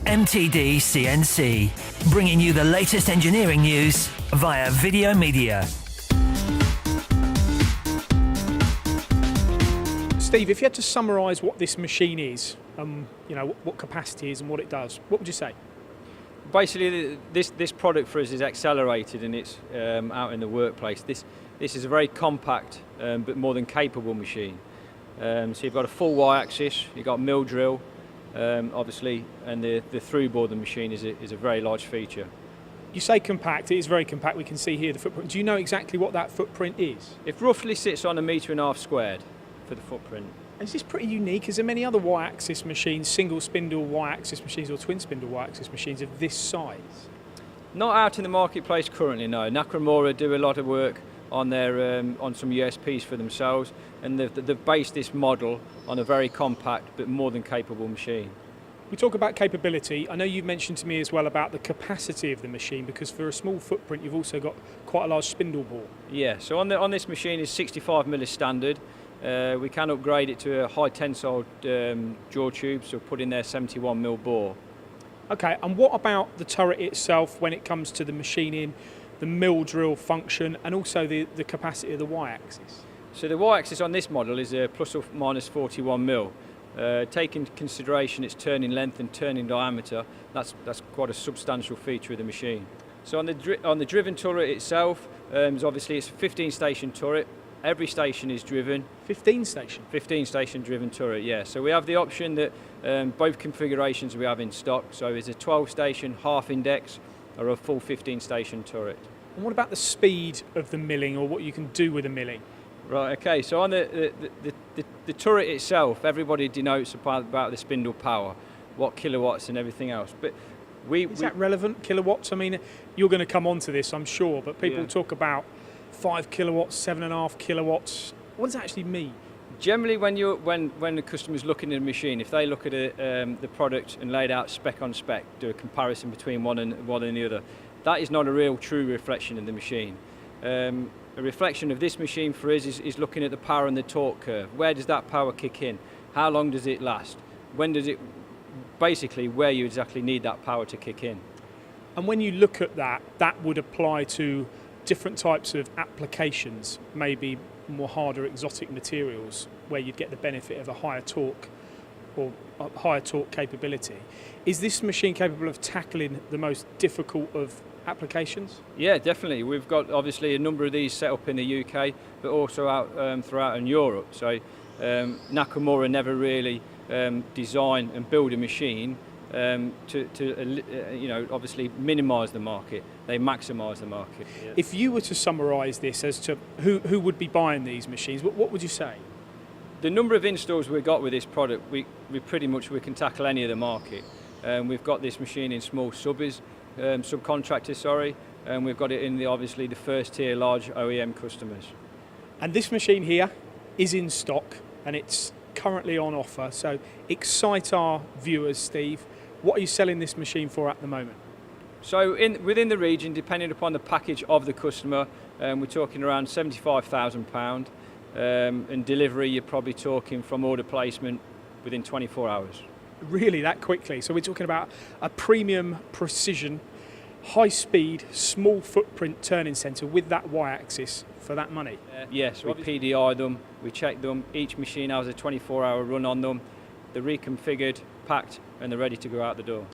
MTD CNC, bringing you the latest engineering news via video media. Steve, if you had to summarise what this machine is, what capacity is and what it does, what would you say? Basically, this product for us is accelerated and it's out in the workplace. This is a very compact but more than capable machine. So you've got a full Y-axis, you've got mill drill, obviously, and the through bore of the machine is a very large feature. You say compact, it is very compact. We can see here the footprint. Do you know exactly what that footprint is? It roughly sits on 1.5 meters squared for the footprint. Is this pretty unique? Is there many other Y-axis machines, single spindle Y-axis machines or twin spindle Y-axis machines of this size? Not out in the marketplace currently, no. Nakamura do a lot of work on their on some USPs for themselves, and they've based this model on a very compact but more than capable machine. We talk about capability. I know you've mentioned to me as well about the capacity of the machine, because for a small footprint you've also got quite a large spindle bore. Yeah, so on this machine is 65 mm standard. We can upgrade it to a high tensile jaw tube, so put in their 71 mm bore. Okay, and what about the turret itself when it comes to the machining, the mill drill function, and also the capacity of the Y-axis? So the Y-axis on this model is a plus or minus 41 mm. Taking into consideration its turning length and turning diameter, that's quite a substantial feature of the machine. So on the driven turret itself, obviously it's a 15 station turret. Every station is driven. 15 station? 15 station driven turret, yeah. So we have the option that both configurations we have in stock. So it's a 12 station half index or a full 15 station turret. And what about the speed of the milling, or what you can do with the milling? Right, okay, so on the turret itself, everybody denotes about the spindle power, what kilowatts and everything else. But is that relevant, kilowatts? I mean, you're going to come on to this, I'm sure, but people talk about 5 kilowatts, 7.5 kilowatts. What does that actually mean? Generally, when the customer's looking at a machine, if they look at the product and laid out spec on spec, do a comparison between one and the other, that is not a real true reflection of the machine. A reflection of this machine for us is looking at the power and the torque curve. Where does that power kick in? How long does it last? When does it, basically where you exactly need that power to kick in. And when you look at that, that would apply to different types of applications, maybe more harder exotic materials where you'd get the benefit of a higher torque or a higher torque capability. Is this machine capable of tackling the most difficult of applications? Yeah, definitely. We've got obviously a number of these set up in the UK, but also out throughout in Europe. So Nakamura never really design and build a machine to obviously minimise the market. They maximise the market. Yeah. If you were to summarise this as to who would be buying these machines, what would you say? The number of installs we've got with this product, we can tackle any of the market. We've got this machine in small subcontractors, and we've got it in obviously the first tier large OEM customers. And this machine here is in stock and it's currently on offer, so excite our viewers, Steve. What are you selling this machine for at the moment? So within the region, depending upon the package of the customer, we're talking around £75,000, and delivery you're probably talking from order placement within 24 hours. Really, that quickly? So we're talking about a premium precision, high speed, small footprint turning centre with that Y-axis for that money? Yes, we PDI them, we check them, each machine has a 24-hour run on them, they're reconfigured, packed, and they're ready to go out the door.